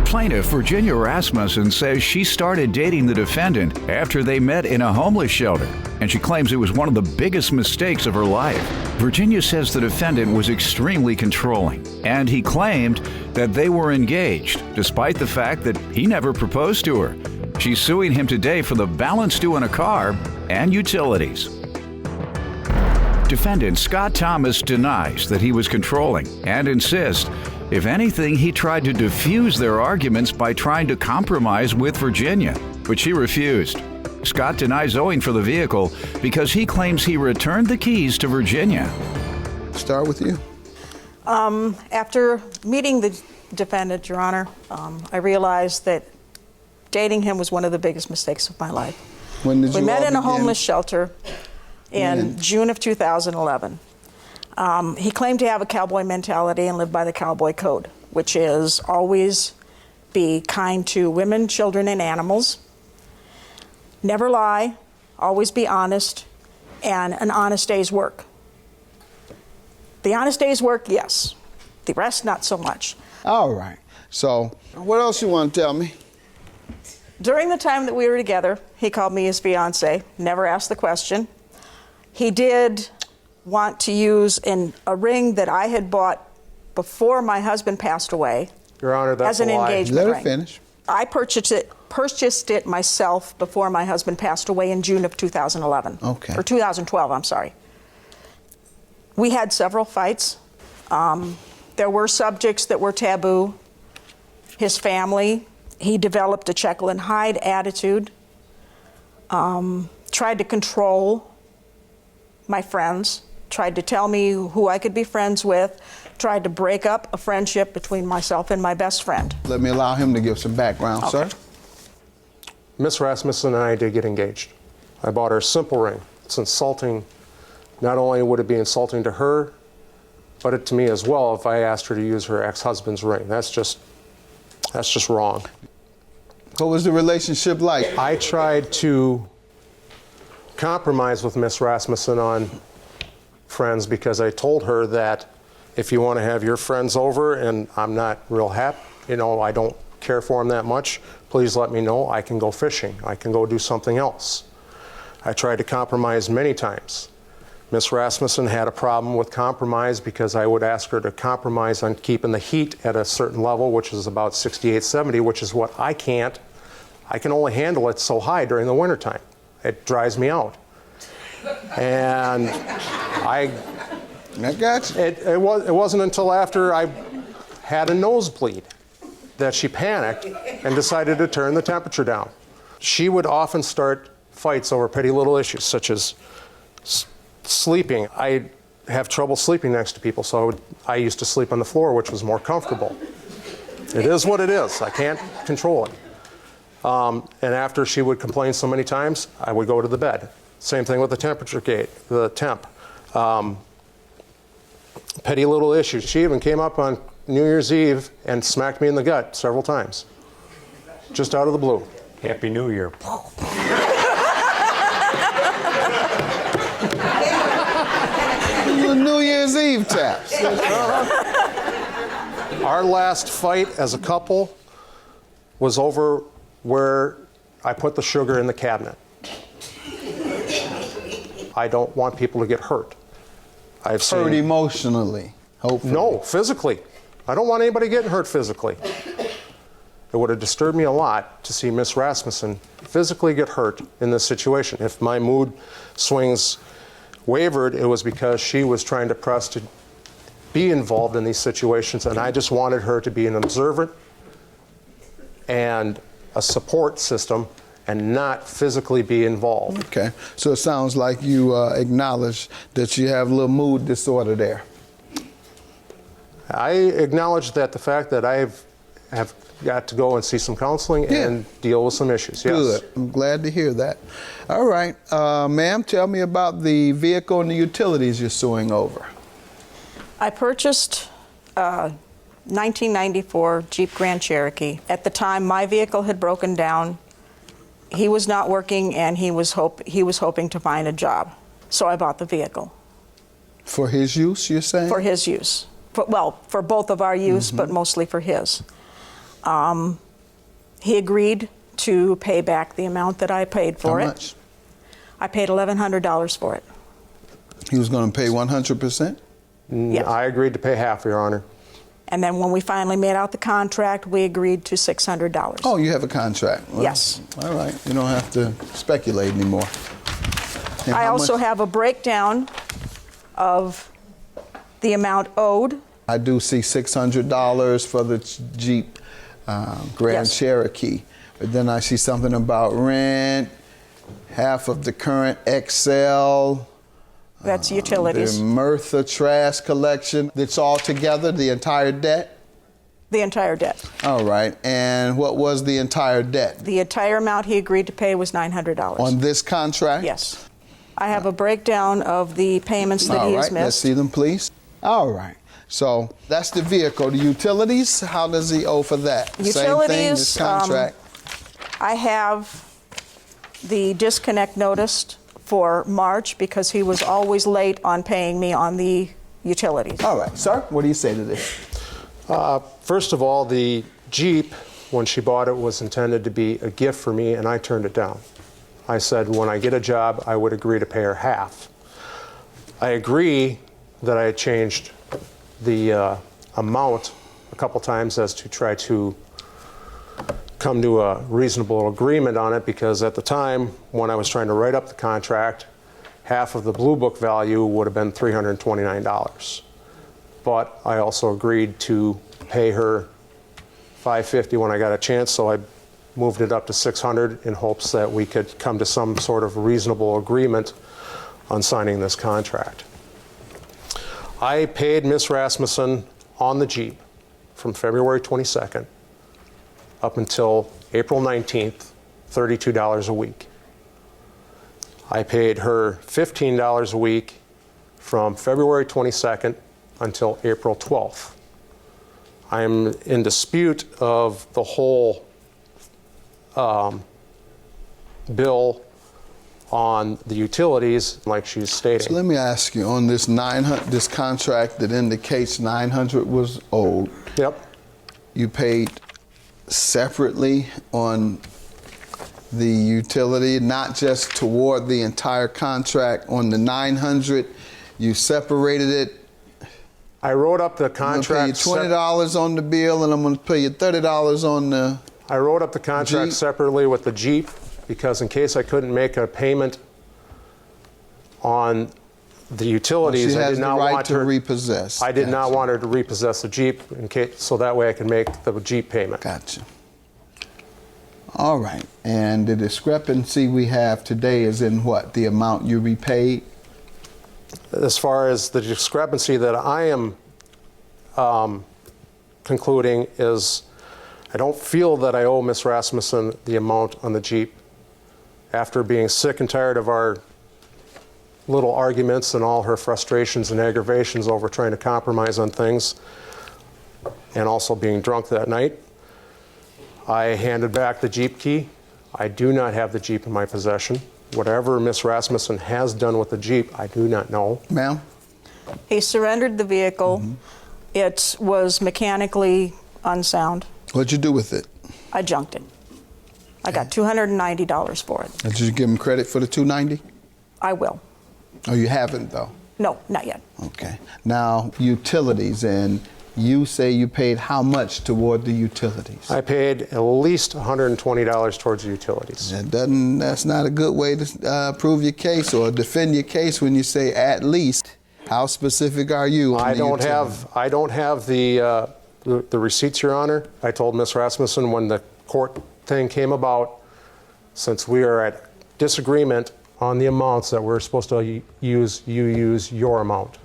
Plaintiff Virginia Rasmussen says she started dating the defendant after they met in a homeless shelter, and she claims it was one of the biggest mistakes of her life. Virginia says the defendant was extremely controlling, and he claimed that they were engaged, despite the fact that he never proposed to her. She's suing him today for the balance due on a car and utilities. Defendant Scott Thomas denies that he was controlling and insists, if anything, he tried to diffuse their arguments by trying to compromise with Virginia, but she refused. Scott denies owing for the vehicle because he claims he returned the keys to Virginia. Start with you. After meeting the defendant, Your Honor, I realized that dating him was one of the biggest mistakes of my life. When did you We met all in a begin? homeless shelter in June of 2011. He claimed to have a cowboy mentality and live by the cowboy code, which is always be kind to women, children, and animals. Never lie, always be honest, and an honest day's work. The honest day's work, yes. The rest, not so much. All right. So, what else you want to tell me? During the time that we were together, he called me his fiance, never asked the question. He did want to use a ring that I had bought before my husband passed away. Your Honor, that's as an a lie. engagement Let ring. her finish. I purchased it myself before my husband passed away in June of 2011. Okay. Or 2012, I'm sorry. We had several fights. There were subjects that were taboo. His family, he developed a Jekyll and Hyde attitude, tried to control my friends, tried to tell me who I could be friends with, tried to break up a friendship between myself and my best friend. Let me allow him to give some background, Okay. sir. Miss Rasmussen and I did get engaged. I bought her a simple ring. It's insulting. Not only would it be insulting to her, but to me as well if I asked her to use her ex-husband's ring. That's just wrong. What was the relationship like? I tried to compromise with Miss Rasmussen on friends because I told her that if you want to have your friends over and I'm not real happy, I don't care for them that much, please let me know. I can go fishing. I can go do something else. I tried to compromise many times. Miss Rasmussen had a problem with compromise because I would ask her to compromise on keeping the heat at a certain level, which is about 68, 70, which is what I can't. I can only handle it so high during the wintertime. It dries me out. And I got you. it wasn't until after I had a nosebleed that she panicked and decided to turn the temperature down. She would often start fights over petty little issues, such as sleeping. I have trouble sleeping next to people, so I used to sleep on the floor, which was more comfortable. It is what it is. I can't control it. And after she would complain so many times, I would go to the bed. Same thing with the temperature gate, the temp. Petty little issues. She even came up on New Year's Eve and smacked me in the gut several times, just out of the blue. Happy New Year. The New Year's Eve taps. Our last fight as a couple was over where I put the sugar in the cabinet. I don't want people to get hurt. I've seen Hurt emotionally, hopefully. No, physically. I don't want anybody getting hurt physically. It would have disturbed me a lot to see Miss Rasmussen physically get hurt in this situation. If my mood swings wavered, it was because she was trying to press to be involved in these situations, and I just wanted her to be an observer and a support system and not physically be involved. Okay, so it sounds like you acknowledge that you have a little mood disorder there. I acknowledge that the fact that I have got to go and see some counseling and deal with some issues, yes. Good, I'm glad to hear that. All right, ma'am, tell me about the vehicle and the utilities you're suing over. I purchased a 1994 Jeep Grand Cherokee. At the time, my vehicle had broken down. He was not working, and he was hoping to find a job. So I bought the vehicle. For his use, you're saying? For his use. For both of our use, but mostly for his. He agreed to pay back the amount that I paid for it. How much? I paid $1,100 for it. He was going to pay 100%? Yes. I agreed to pay half, Your Honor. And then when we finally made out the contract, we agreed to $600. Oh, you have a contract? Well, Yes. All right. You don't have to speculate anymore. And I how also much- have a breakdown of the amount owed. I do see $600 for the Jeep Grand Yes. Cherokee. But then I see something about rent, half of the current XL. That's utilities. The Mertha trash collection. It's all together, the entire debt? The entire debt. All right. And what was the entire debt? The entire amount he agreed to pay was $900. On this contract? Yes. I have a breakdown of the payments that All he has right. Let's missed. see them, please. All right. So that's the vehicle. The utilities, how does he owe for that? Same thing, Utilities, this contract? I have the disconnect notice for March because he was always late on paying me on the utilities. All right. Sir, what do you say to this? First of all, the Jeep, when she bought it, was intended to be a gift for me, and I turned it down. I said when I get a job, I would agree to pay her half. I agree that I had changed the amount a couple times as to try to come to a reasonable agreement on it, because at the time when I was trying to write up the contract, half of the Blue Book value would have been $329. But I also agreed to pay her $550 when I got a chance, so I moved it up to $600 in hopes that we could come to some sort of reasonable agreement on signing this contract. I paid Miss Rasmussen on the Jeep from February 22nd up until April 19th, $32 a week. I paid her $15 a week from February 22nd until April 12th. I am in dispute of the whole bill on the utilities, like she's stating. So let me ask you, on this this contract that indicates $900 was owed, Yep. you paid separately on the utility, not just toward the entire contract. On the $900, you separated it. I wrote up the I'm going to pay you contract. $20 on the bill, and I'm going to pay you $30 on the. I wrote up the contract Jeep. separately with the Jeep because in case I couldn't make a payment on the utilities, She I has did the not right want to her. repossess. I did not Gotcha. want her to repossess the Jeep in case, so that way I can make the Jeep payment. Gotcha. All right. And the discrepancy we have today is in what? The amount you repaid? As far as the discrepancy that I am concluding is, I don't feel that I owe Miss Rasmussen the amount on the Jeep. After being sick and tired of our little arguments and all her frustrations and aggravations over trying to compromise on things, and also being drunk that night, I handed back the Jeep key. I do not have the Jeep in my possession. Whatever Miss Rasmussen has done with the Jeep, I do not know. Ma'am? He surrendered the vehicle. It was mechanically unsound. What'd you do with it? I junked it. I got $290 for it. Did you give him credit for the $290? I will. Oh, you haven't, though? No, not yet. Okay. Now, utilities, and you say you paid how much toward the utilities? I paid at least $120 towards the utilities. That's not a good way to prove your case or defend your case when you say at least. How specific are you on I the don't utility? have the receipts, Your Honor. I told Miss Rasmussen when the court thing came about, since we are at disagreement on the amounts that we're supposed to use, you use your amount.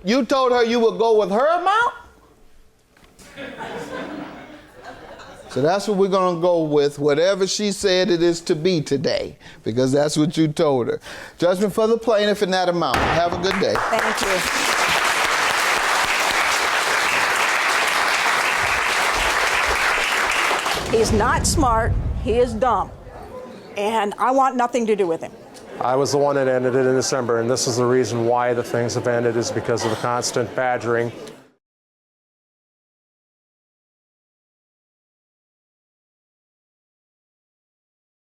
You told her you would go with her amount? So that's what we're going to go with, whatever she said it is to be today, because that's what you told her. Judgment for the plaintiff in that amount. Have a good day. Thank you. He's not smart. He is dumb. And I want nothing to do with him. I was the one that ended it in December, and this is the reason why the things have ended, is because of the constant badgering